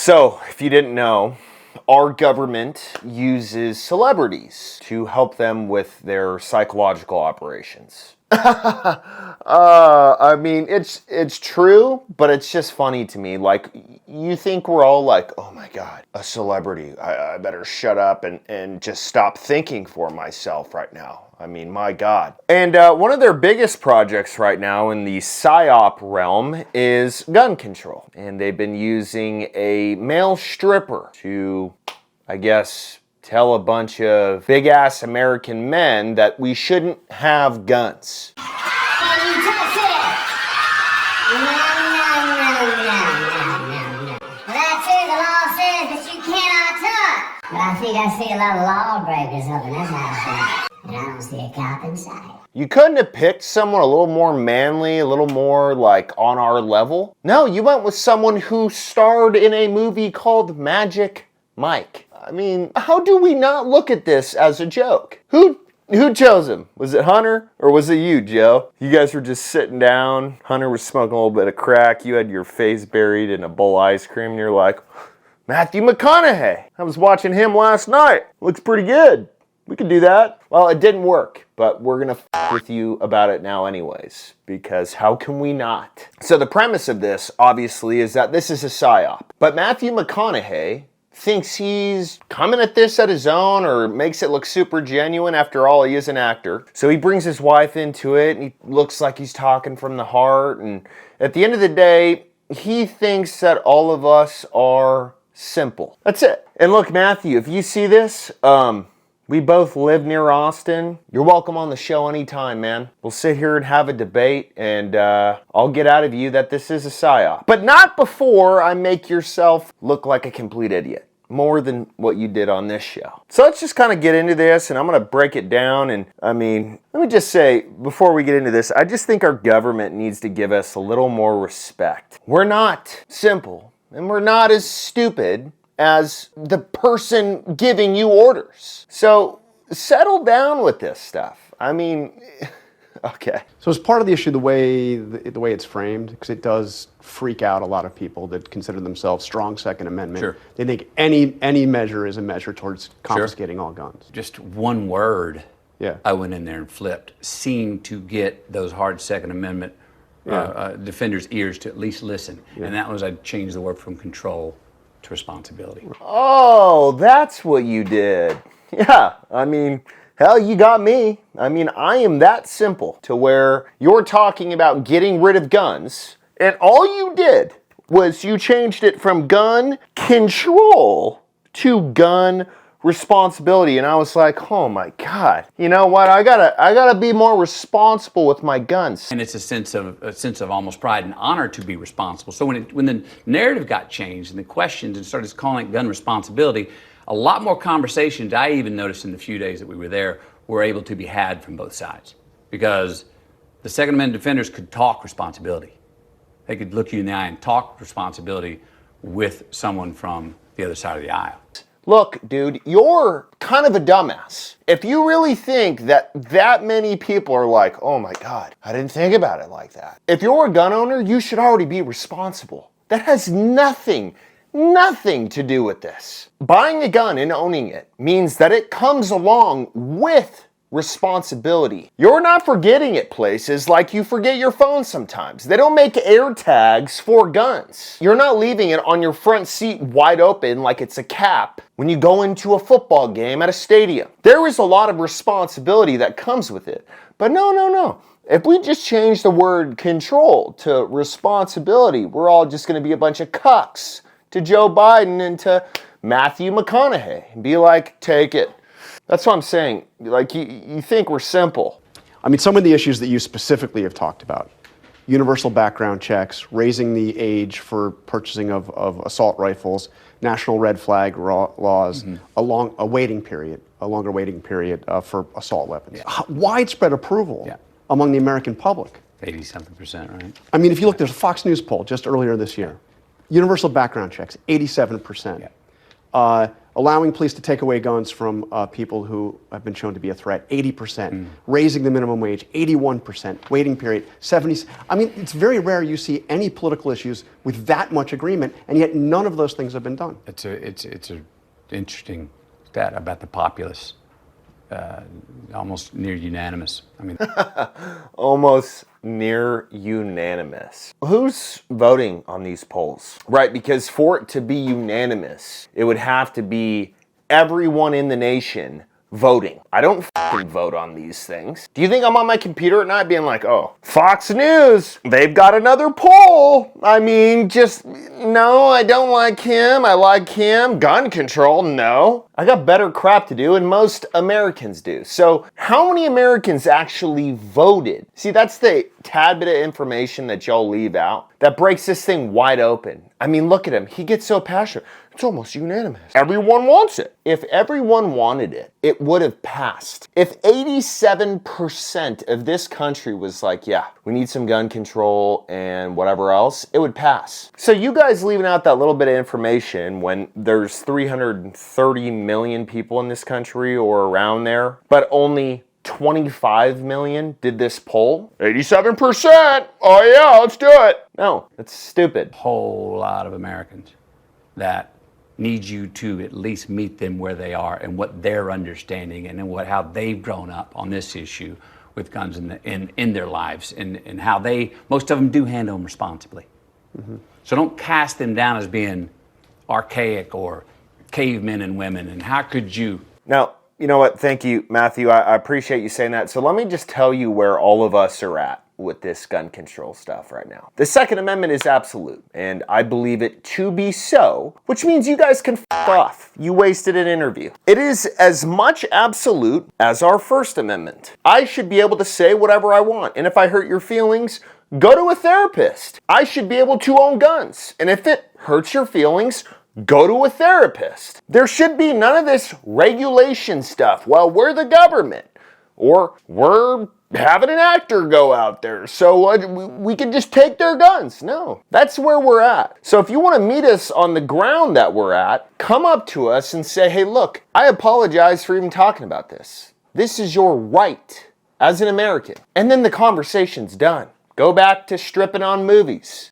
So, if you didn't know, our government uses celebrities to help them with their psychological operations. I mean, it's true, but it's just funny to me. Like, you think we're all like, oh my God, a celebrity. I better shut up and just stop thinking for myself right now. I mean, my God. And one of their biggest projects right now in the PSYOP realm is gun control. And they've been using a male stripper to, I guess, tell a bunch of big-ass American men that we shouldn't have guns. Can you touch it? No. That's it, the law says that you cannot touch. But I think I see a lot of lawbreakers up in this house, and I don't see a cop inside. You couldn't have picked someone a little more manly, a little more, like, on our level? No, you went with someone who starred in a movie called Magic Mike. I mean, how do we not look at this as a joke? Who chose him? Was it Hunter or was it you, Joe? You guys were just sitting down. Hunter was smoking a little bit of crack. You had your face buried in a bowl of ice cream and you're like, Matthew McConaughey. I was watching him last night. Looks pretty good. We could do that. Well, it didn't work, but we're gonna f with you about it now anyways, because how can we not? So the premise of this, obviously, is that this is a PSYOP. But Matthew McConaughey thinks he's coming at this at his own or makes it look super genuine. After all, he is an actor. So he brings his wife into it and he looks like he's talking from the heart. And at the end of the day, he thinks that all of us are simple. That's it. And look, Matthew, if you see this, we both live near Austin. You're welcome on the show anytime, man. We'll sit here and have a debate, and I'll get out of you that this is a PSYOP. But not before I make yourself look like a complete idiot. More than what you did on this show. So let's just kind of get into this, and I'm going to break it down. And I mean, let me just say, before we get into this, I just think our government needs to give us a little more respect. We're not simple, and we're not as stupid as the person giving you orders. So settle down with this stuff. I mean, okay. So as part of the issue, the way it's framed, because it does freak out a lot of people that consider themselves strong Second Amendment. Sure. They think any measure is a measure towards confiscating all guns. Just one word, Yeah. I went in there and flipped, seemed to get those hard Second Amendment defenders' ears to at least listen. Yeah. And that was, I changed the word from control to responsibility. Oh, that's what you did. Yeah, I mean, hell, you got me. I mean, I am that simple to where you're talking about getting rid of guns, and all you did was you changed it from gun control to gun responsibility. And I was like, oh my God, you know what? I gotta be more responsible with my guns. And it's a sense of almost pride and honor to be responsible. So when the narrative got changed and the questions and started calling it gun responsibility, a lot more conversations I even noticed in the few days that we were there were able to be had from both sides, because the Second Amendment defenders could talk responsibility. They could look you in the eye and talk responsibility with someone from the other side of the aisle. Look, dude, you're kind of a dumbass. If you really think that many people are like, oh my God, I didn't think about it like that. If you're a gun owner, you should already be responsible. That has nothing to do with this. Buying a gun and owning it means that it comes along with responsibility. You're not forgetting it places like you forget your phone sometimes. They don't make air tags for guns. You're not leaving it on your front seat wide open like it's a cap when you go into a football game at a stadium. There is a lot of responsibility that comes with it. But no. If we just change the word control to responsibility, we're all just going to be a bunch of cucks to Joe Biden and to Matthew McConaughey and be like, take it. That's what I'm saying. Like, you think we're simple. I mean, some of the issues that you specifically have talked about, universal background checks, raising the age for purchasing of assault rifles, national red flag laws, a longer waiting period for assault weapons. Yeah. Widespread approval among the American public. 80-something%, right? I mean, if you look, there's a Fox News poll just earlier this year. Universal background checks, 87%. Yeah. allowing police to take away guns from people who have been shown to be a threat, 80%. Raising the minimum wage, 81%. Waiting period, 70%. I mean, it's very rare you see any political issues with that much agreement, and yet none of those things have been done. It's a interesting stat about the populace. Almost near unanimous. I mean, Almost near unanimous. Who's voting on these polls? Right, because for it to be unanimous, it would have to be everyone in the nation voting. I don't fucking vote on these things. Do you think I'm on my computer at night being like, oh, Fox News, they've got another poll. I mean, just, no, I don't like him. I like him. Gun control, no. I got better crap to do, and most Americans do. So how many Americans actually voted? See, that's the tad bit of information that y'all leave out that breaks this thing wide open. I mean, look at him. He gets so passionate. It's almost unanimous. Everyone wants it. If everyone wanted it, it would have passed. If 87% of this country was like, yeah, we need some gun control and whatever else, it would pass. So you guys leaving out that little bit of information when there's 330 million people in this country or around there, but only 25 million did this poll? 87%! Oh yeah, let's do it! No, that's stupid. whole lot of Americans that need you to at least meet them where they are and what they're understanding and how they've grown up on this issue with guns in their lives and how most of them do handle them responsibly. So don't cast them down as being archaic or cavemen and women, and how could you? Now, you know what? Thank you, Matthew. I appreciate you saying that. So let me just tell you where all of us are at with this gun control stuff right now. The Second Amendment is absolute, and I believe it to be so, which means you guys can f off. You wasted an interview. It is as much absolute as our First Amendment. I should be able to say whatever I want, and if I hurt your feelings, go to a therapist. I should be able to own guns, and if it hurts your feelings, go to a therapist. There should be none of this regulation stuff. Well, we're the government, or we're having an actor go out there, so we can just take their guns. No, that's where we're at. So if you want to meet us on the ground that we're at, come up to us and say, hey, look, I apologize for even talking about this. This is your right as an American. And then the conversation's done. Go back to stripping on movies.